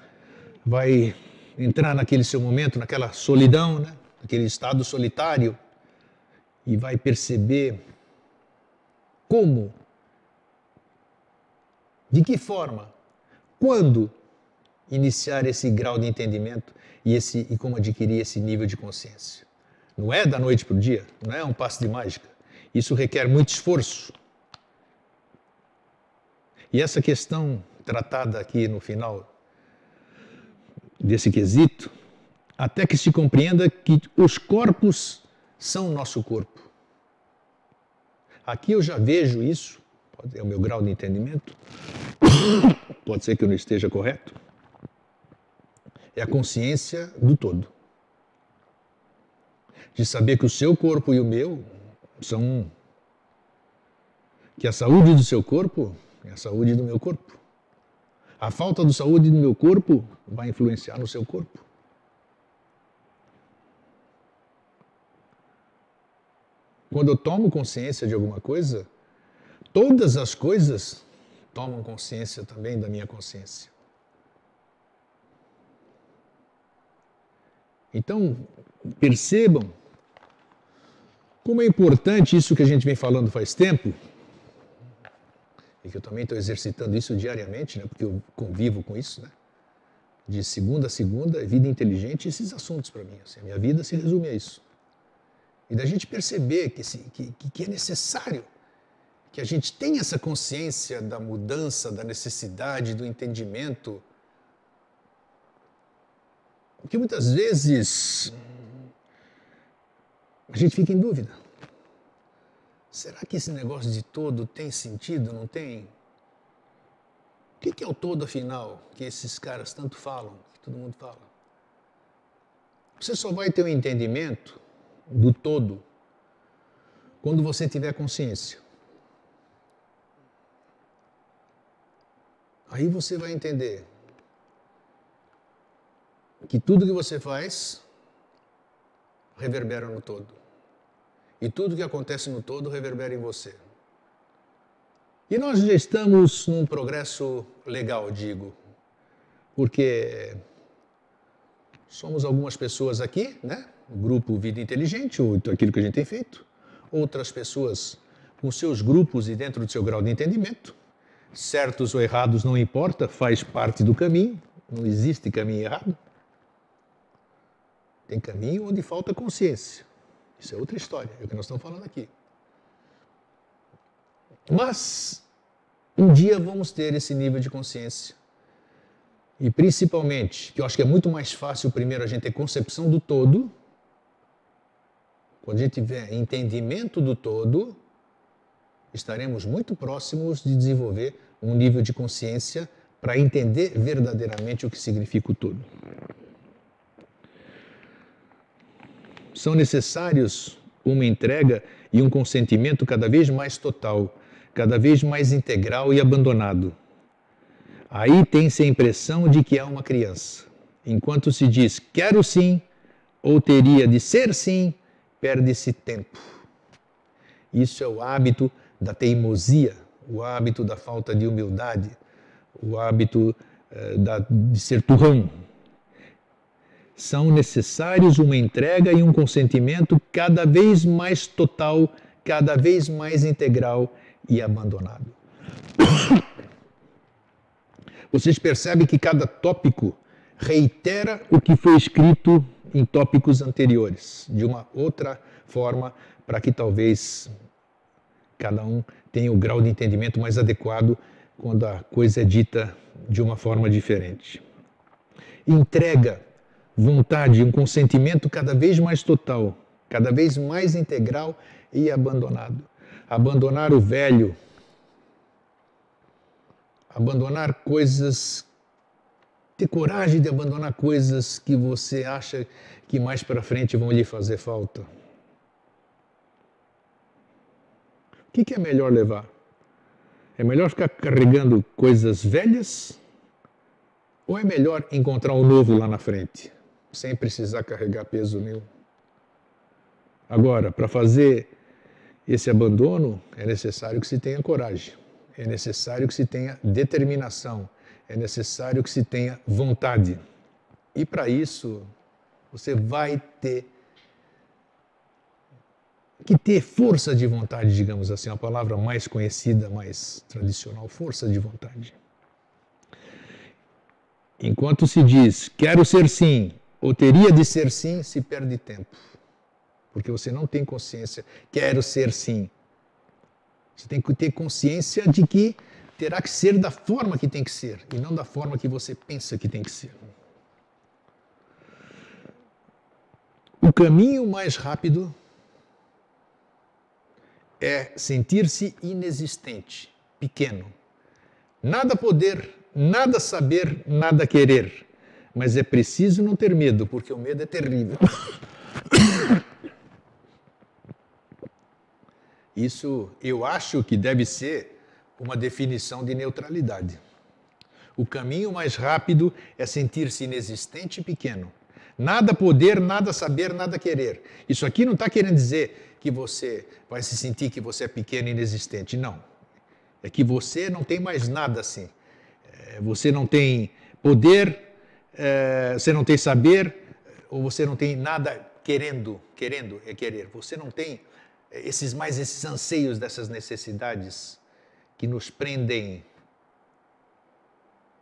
Speaker 1: vai entrar naquele seu momento, naquela solidão, né? Naquele estado solitário, e vai perceber como, de que forma, quando iniciar esse grau de entendimento e como adquirir esse nível de consciência. Não é da noite para o dia, não é um passe de mágica. Isso requer muito esforço. E essa questão tratada aqui no final desse quesito, até que se compreenda que os corpos são nosso corpo. Aqui eu já vejo isso, é o meu grau de entendimento, pode ser que eu não esteja correto, é a consciência do todo. De saber que o seu corpo e o meu são um. Que a saúde do seu corpo é a saúde do meu corpo. A falta de saúde do meu corpo vai influenciar no seu corpo. Quando eu tomo consciência de alguma coisa, todas as coisas tomam consciência também da minha consciência. Então, percebam como é importante isso que a gente vem falando faz tempo, e que eu também estou exercitando isso diariamente, né, porque eu convivo com isso, né? De segunda a segunda, vida inteligente, esses assuntos para mim. Assim, a minha vida se resume a isso. E da gente perceber que é necessário que a gente tenha essa consciência da mudança, da necessidade, do entendimento. Porque muitas vezes a gente fica em dúvida. Será que esse negócio de todo tem sentido, não tem? O que é o todo, afinal, que esses caras tanto falam, que todo mundo fala? Você só vai ter um entendimento do todo quando você tiver consciência. Aí você vai entender que tudo que você faz reverbera no todo. E tudo que acontece no todo reverbera em você. E nós já estamos num progresso legal, digo, porque somos algumas pessoas aqui, né? O grupo Vida Inteligente, ou aquilo que a gente tem feito. Outras pessoas com seus grupos e dentro do seu grau de entendimento. Certos ou errados não importa, faz parte do caminho. Não existe caminho errado. Tem caminho onde falta consciência. Isso é outra história, é o que nós estamos falando aqui. Mas um dia vamos ter esse nível de consciência. E principalmente, que eu acho que é muito mais fácil primeiro a gente ter concepção do todo. Quando a gente tiver entendimento do todo, estaremos muito próximos de desenvolver um nível de consciência para entender verdadeiramente o que significa o todo. São necessários uma entrega e um consentimento cada vez mais total, cada vez mais integral e abandonado. Aí tem-se a impressão de que é uma criança. Enquanto se diz quero sim, ou teria de ser sim, perde-se tempo. Isso é o hábito da teimosia, o hábito da falta de humildade, o hábito de ser turrão. São necessários uma entrega e um consentimento cada vez mais total, cada vez mais integral e abandonado. Vocês percebem que cada tópico reitera o que foi escrito em tópicos anteriores, de uma outra forma, para que talvez cada um tenha o grau de entendimento mais adequado quando a coisa é dita de uma forma diferente. Entrega, vontade, um consentimento cada vez mais total, cada vez mais integral e abandonado. Abandonar o velho, abandonar coisas, ter coragem de abandonar coisas que você acha que mais para frente vão lhe fazer falta. O que é melhor levar? É melhor ficar carregando coisas velhas ou é melhor encontrar o novo lá na frente, sem precisar carregar peso nenhum? Agora, para fazer esse abandono, é necessário que se tenha coragem. É necessário que se tenha determinação, é necessário que se tenha vontade. E para isso, você vai ter que ter força de vontade, digamos assim, a palavra mais conhecida, mais tradicional, força de vontade. Enquanto se diz, quero ser sim, ou teria de ser sim, se perde tempo. Porque você não tem consciência, quero ser sim. Você tem que ter consciência de que terá que ser da forma que tem que ser, e não da forma que você pensa que tem que ser. O caminho mais rápido é sentir-se inexistente, pequeno. Nada poder, nada saber, nada querer. Mas é preciso não ter medo, porque o medo é terrível. Isso eu acho que deve ser uma definição de neutralidade. O caminho mais rápido é sentir-se inexistente e pequeno. Nada poder, nada saber, nada querer. Isso aqui não está querendo dizer que você vai se sentir que você é pequeno e inexistente. Não. É que você não tem mais nada assim. Você não tem poder, você não tem saber, ou você não tem nada querendo é querer. Você não tem esses anseios dessas necessidades que nos prendem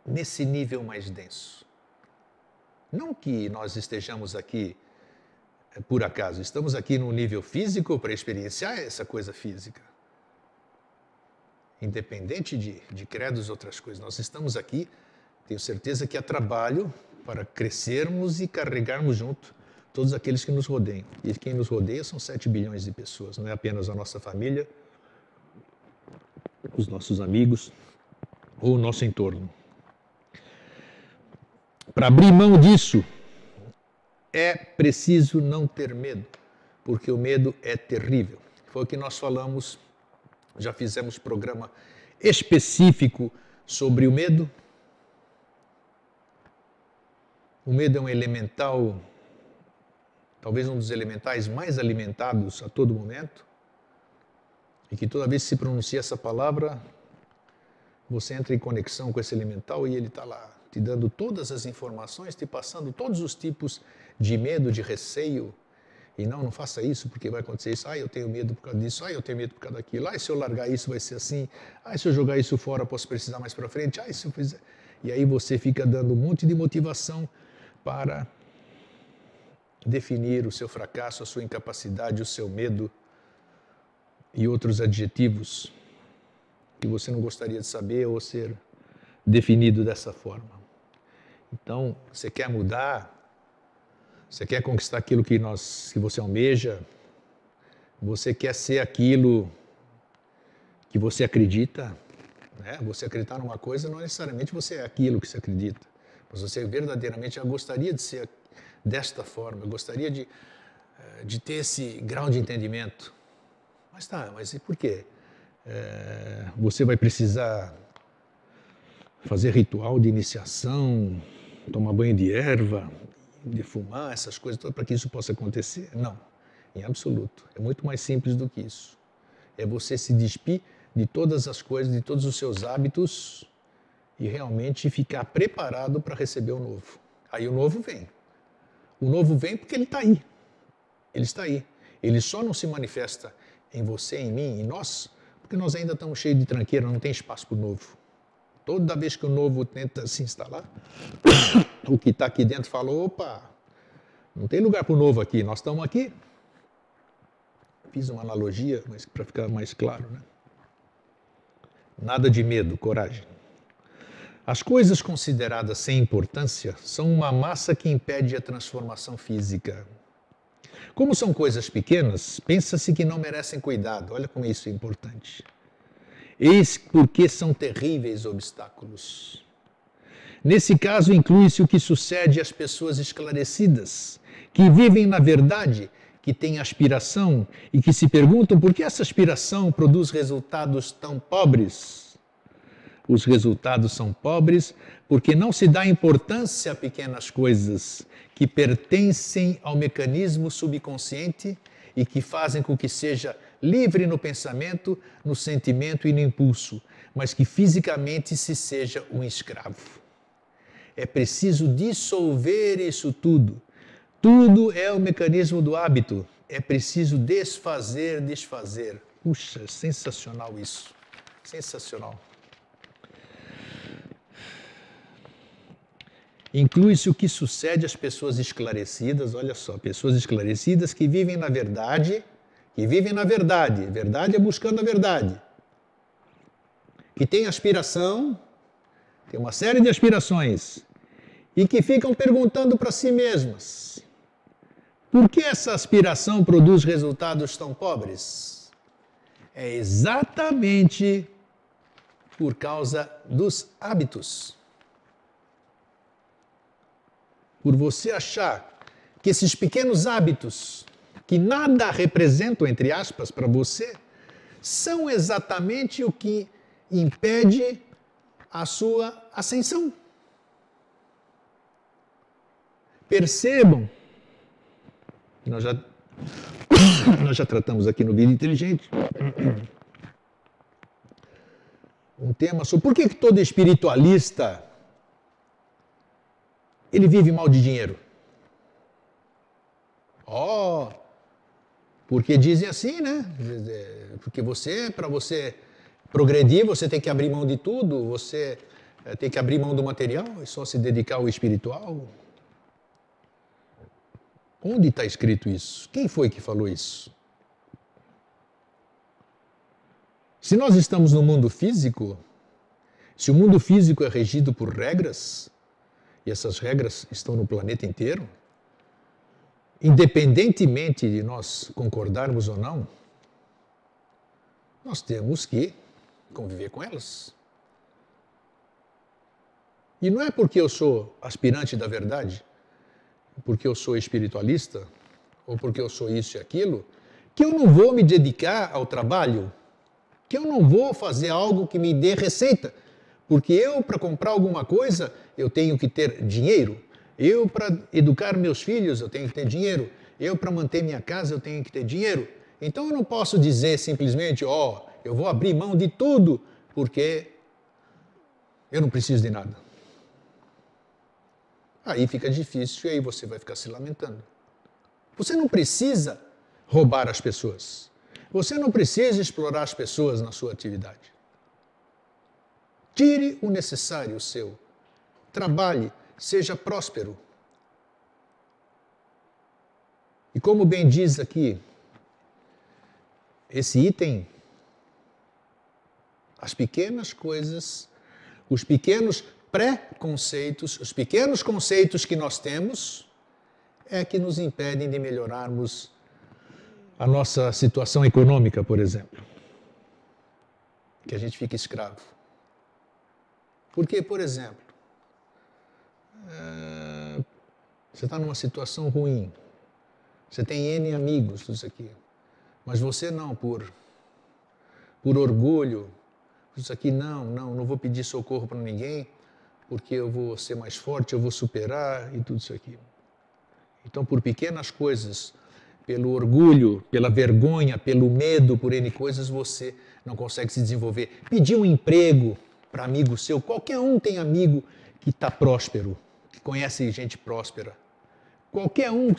Speaker 1: nesse nível mais denso. Não que nós estejamos aqui por acaso, estamos aqui no nível físico para experienciar essa coisa física. Independente de credos e outras coisas, nós estamos aqui, tenho certeza que há trabalho para crescermos e carregarmos junto todos aqueles que nos rodeiam. E quem nos rodeia são 7 bilhões de pessoas, não é apenas a nossa família, os nossos amigos ou o nosso entorno. Para abrir mão disso, é preciso não ter medo, porque o medo é terrível. Foi o que nós falamos, já fizemos programa específico sobre o medo. O medo é um elemental, talvez um dos elementais mais alimentados a todo momento, e que toda vez que se pronuncia essa palavra, você entra em conexão com esse elemental e ele está lá, te dando todas as informações, te passando todos os tipos de medo, de receio. E não faça isso porque vai acontecer isso. Eu tenho medo por causa disso. Eu tenho medo por causa daquilo. Se eu largar isso vai ser assim. Se eu jogar isso fora posso precisar mais para frente. Se eu fizer... E aí você fica dando um monte de motivação para definir o seu fracasso, a sua incapacidade, o seu medo e outros adjetivos que você não gostaria de saber ou ser definido dessa forma. Então, você quer mudar, você quer conquistar aquilo que você almeja, você quer ser aquilo que você acredita, né? Você acreditar numa coisa não necessariamente você é aquilo que você acredita, mas você verdadeiramente já gostaria de ser desta forma, gostaria de ter esse grau de entendimento. Mas e por quê? Você vai precisar fazer ritual de iniciação, tomar banho de erva, defumar, essas coisas todas para que isso possa acontecer? Não, em absoluto. É muito mais simples do que isso. É você se despir de todas as coisas, de todos os seus hábitos e realmente ficar preparado para receber o novo. Aí o novo vem. O novo vem porque ele está aí. Ele está aí. Ele só não se manifesta em você, em mim, em nós, porque nós ainda estamos cheios de tranqueira, não tem espaço para o novo. Toda vez que o novo tenta se instalar, o que está aqui dentro fala, opa, não tem lugar para o novo aqui, nós estamos aqui. Fiz uma analogia, mas para ficar mais claro, né? Nada de medo, coragem. As coisas consideradas sem importância são uma massa que impede a transformação física. Como são coisas pequenas, pensa-se que não merecem cuidado. Olha como isso é importante. Eis porque são terríveis obstáculos. Nesse caso, inclui-se o que sucede às pessoas esclarecidas, que vivem na verdade, que têm aspiração e que se perguntam por que essa aspiração produz resultados tão pobres. Os resultados são pobres porque não se dá importância a pequenas coisas que pertencem ao mecanismo subconsciente e que fazem com que seja livre no pensamento, no sentimento e no impulso, mas que fisicamente se seja um escravo. É preciso dissolver isso tudo. Tudo é o mecanismo do hábito. É preciso desfazer. Puxa, sensacional isso. Sensacional. Inclui-se o que sucede às pessoas esclarecidas, olha só, pessoas esclarecidas que vivem na verdade, verdade é buscando a verdade, que têm aspiração, tem uma série de aspirações, e que ficam perguntando para si mesmas, por que essa aspiração produz resultados tão pobres? É exatamente por causa dos hábitos. Por você achar que esses pequenos hábitos, que nada representam, entre aspas, para você, são exatamente o que impede a sua ascensão. Percebam, nós já tratamos aqui no Vida Inteligente um tema sobre por que todo espiritualista ele vive mal de dinheiro. Porque dizem assim, né? Porque para você progredir, você tem que abrir mão de tudo, você tem que abrir mão do material e só se dedicar ao espiritual. Onde está escrito isso? Quem foi que falou isso? Se nós estamos no mundo físico, se o mundo físico é regido por regras, e essas regras estão no planeta inteiro, independentemente de nós concordarmos ou não, nós temos que conviver com elas. E não é porque eu sou aspirante da verdade, porque eu sou espiritualista, ou porque eu sou isso e aquilo, que eu não vou me dedicar ao trabalho, que eu não vou fazer algo que me dê receita. Porque eu, para comprar alguma coisa, eu tenho que ter dinheiro. Eu, para educar meus filhos, eu tenho que ter dinheiro. Eu, para manter minha casa, eu tenho que ter dinheiro. Então, eu não posso dizer simplesmente, eu vou abrir mão de tudo, porque eu não preciso de nada. Aí fica difícil e aí você vai ficar se lamentando. Você não precisa roubar as pessoas. Você não precisa explorar as pessoas na sua atividade. Tire o necessário seu. Trabalhe, seja próspero. como bem diz aqui, esse item, as pequenas coisas, os pequenos pré-conceitos, os pequenos conceitos que nós temos, é que nos impedem de melhorarmos a nossa situação econômica, por exemplo. Que a gente fica escravo. Porque, por exemplo, você está numa situação ruim, você tem N amigos, tudo isso aqui, mas você não, por orgulho, isso aqui não vou pedir socorro para ninguém, porque eu vou ser mais forte, eu vou superar e tudo isso aqui. Então, por pequenas coisas, pelo orgulho, pela vergonha, pelo medo, por N coisas, você não consegue se desenvolver. Pedir um emprego para amigo seu, qualquer um tem amigo que está próspero, que conhece gente próspera. Qualquer um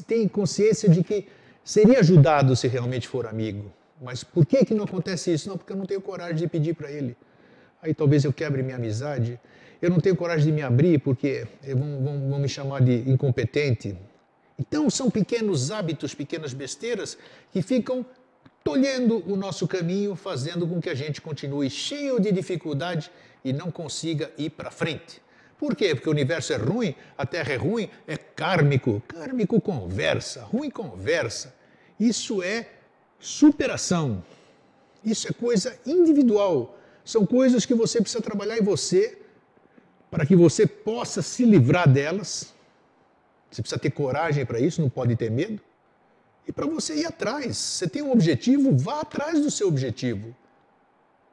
Speaker 1: tem consciência de que seria ajudado se realmente for amigo. Mas por que não acontece isso? Não, porque eu não tenho coragem de pedir para ele. Aí talvez eu quebre minha amizade. Eu não tenho coragem de me abrir porque vão me chamar de incompetente. Então são pequenos hábitos, pequenas besteiras que ficam tolhendo o nosso caminho, fazendo com que a gente continue cheio de dificuldade e não consiga ir para frente. Por quê? Porque o universo é ruim, a Terra é ruim, é kármico. Kármico conversa, ruim conversa. Isso é superação. Isso é coisa individual. São coisas que você precisa trabalhar em você para que você possa se livrar delas. Você precisa ter coragem para isso, não pode ter medo. E para você ir atrás. Você tem um objetivo, vá atrás do seu objetivo.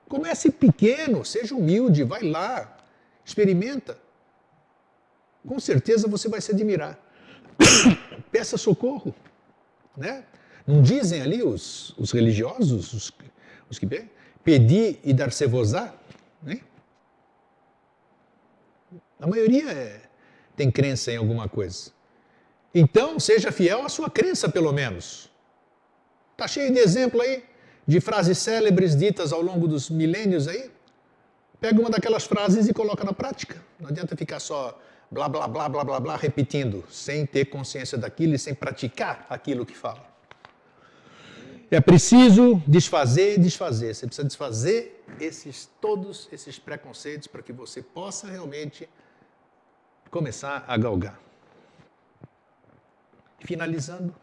Speaker 1: Comece pequeno, seja humilde, vai lá, experimenta. Com certeza você vai se admirar. Peça socorro. Né? Não dizem ali os religiosos, os que pedi e dar-se-vos-á? Né? A maioria tem crença em alguma coisa. Então, seja fiel à sua crença, pelo menos. Está cheio de exemplo aí, de frases célebres ditas ao longo dos milênios aí. Pega uma daquelas frases e coloca na prática. Não adianta ficar só blá, blá, blá, blá, blá, blá, repetindo, sem ter consciência daquilo e sem praticar aquilo que fala. É preciso desfazer. Você precisa desfazer todos esses preconceitos para que você possa realmente começar a galgar. Finalizando,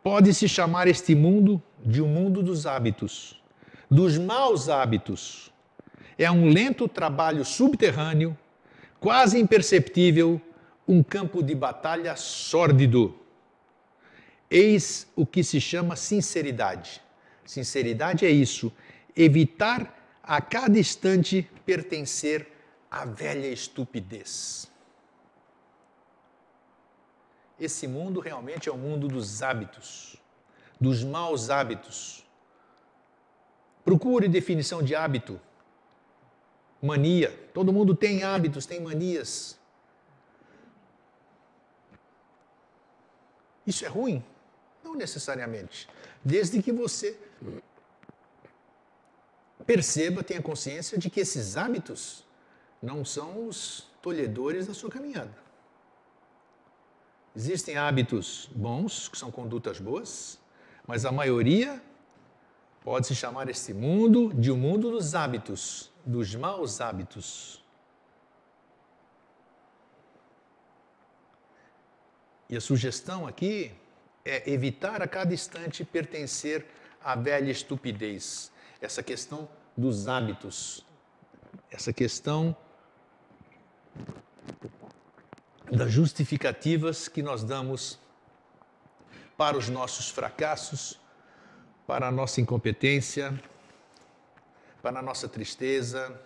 Speaker 1: pode-se chamar este mundo de um mundo dos hábitos, dos maus hábitos. É um lento trabalho subterrâneo, quase imperceptível, um campo de batalha sórdido. Eis o que se chama sinceridade. Sinceridade é isso, evitar a cada instante pertencer à velha estupidez. Esse mundo realmente é o mundo dos hábitos, dos maus hábitos. Procure definição de hábito. Mania. Todo mundo tem hábitos, tem manias. Isso é ruim? Não necessariamente. Desde que você perceba, tenha consciência de que esses hábitos não são os tolhedores da sua caminhada. Existem hábitos bons, que são condutas boas, mas a maioria pode-se chamar esse mundo de um mundo dos hábitos, dos maus hábitos. E a sugestão aqui é evitar a cada instante pertencer à velha estupidez. Essa questão dos hábitos, essa questão das justificativas que nós damos para os nossos fracassos, para a nossa incompetência, para a nossa tristeza.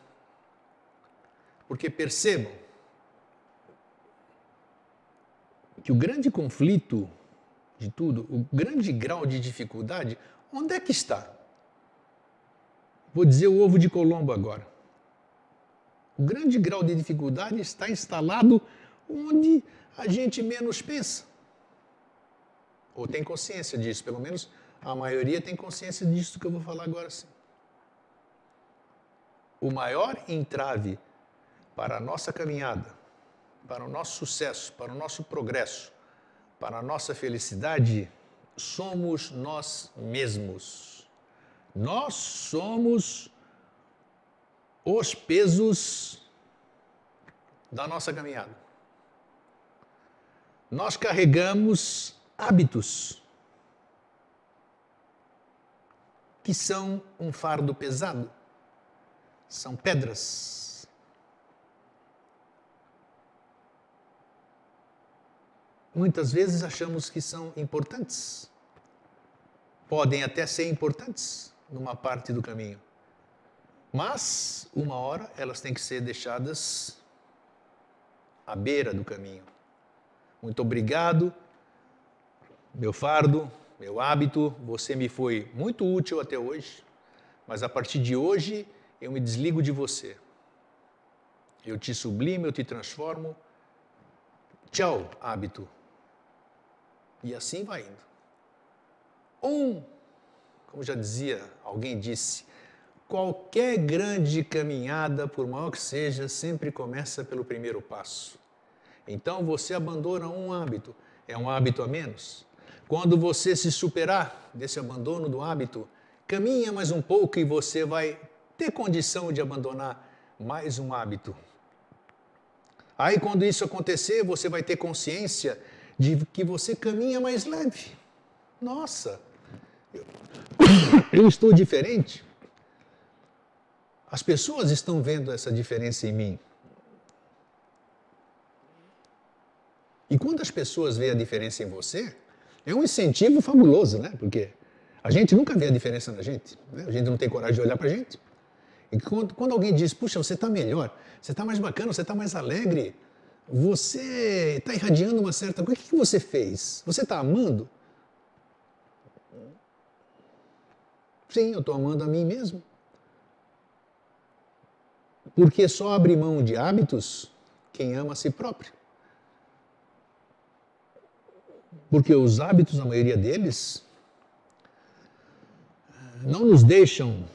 Speaker 1: Porque percebam que o grande conflito de tudo, o grande grau de dificuldade, onde é que está? Vou dizer o ovo de Colombo agora. O grande grau de dificuldade está instalado onde a gente menos pensa. Ou tem consciência disso, pelo menos a maioria tem consciência disso que eu vou falar agora sim. O maior entrave para a nossa caminhada, para o nosso sucesso, para o nosso progresso, para a nossa felicidade, somos nós mesmos. Nós somos os pesos da nossa caminhada. Nós carregamos hábitos que são um fardo pesado, são pedras. Muitas vezes achamos que são importantes, podem até ser importantes numa parte do caminho, mas uma hora elas têm que ser deixadas à beira do caminho. Muito obrigado, meu fardo, meu hábito, você me foi muito útil até hoje, mas a partir de hoje eu me desligo de você. Eu te sublimo, eu te transformo. Tchau, hábito. E assim vai indo. Como já dizia, alguém disse, qualquer grande caminhada, por maior que seja, sempre começa pelo primeiro passo. Então você abandona um hábito, é um hábito a menos. Quando você se superar desse abandono do hábito, caminha mais um pouco e você vai ter condição de abandonar mais um hábito. Aí quando isso acontecer, você vai ter consciência de que você caminha mais leve. Nossa, eu estou diferente. As pessoas estão vendo essa diferença em mim. E quando as pessoas veem a diferença em você, é um incentivo fabuloso, né? Porque a gente nunca vê a diferença na gente, né? A gente não tem coragem de olhar pra gente. E quando alguém diz, puxa, você está melhor, você está mais bacana, você está mais alegre, você está irradiando uma certa coisa, o que você fez? Você está amando? Sim, eu estou amando a mim mesmo. Porque só abre mão de hábitos quem ama a si próprio. Porque os hábitos, a maioria deles, não nos deixam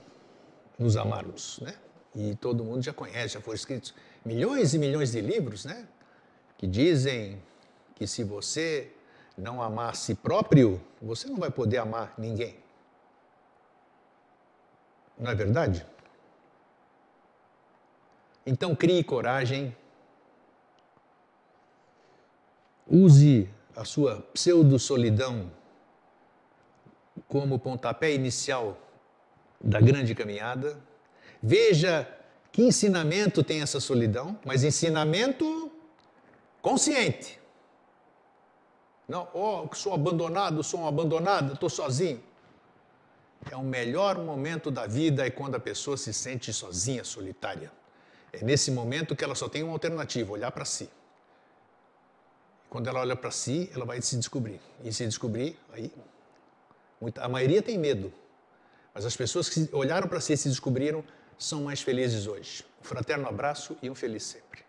Speaker 1: nos amarmos, né? E todo mundo já conhece, já foram escritos milhões e milhões de livros, né? Que dizem que se você não amar a si próprio, você não vai poder amar ninguém. Não é verdade? Então crie coragem, use a sua pseudo-solidão como pontapé inicial da grande caminhada. Veja que ensinamento tem essa solidão, mas ensinamento consciente. Não, sou abandonado, sou uma abandonada, estou sozinho. É o melhor momento da vida é quando a pessoa se sente sozinha, solitária. É nesse momento que ela só tem uma alternativa, olhar para si. Quando ela olha para si, ela vai se descobrir. E se descobrir, aí... a maioria tem medo. Mas as pessoas que olharam para si e se descobriram são mais felizes hoje. Um fraterno abraço e um feliz sempre.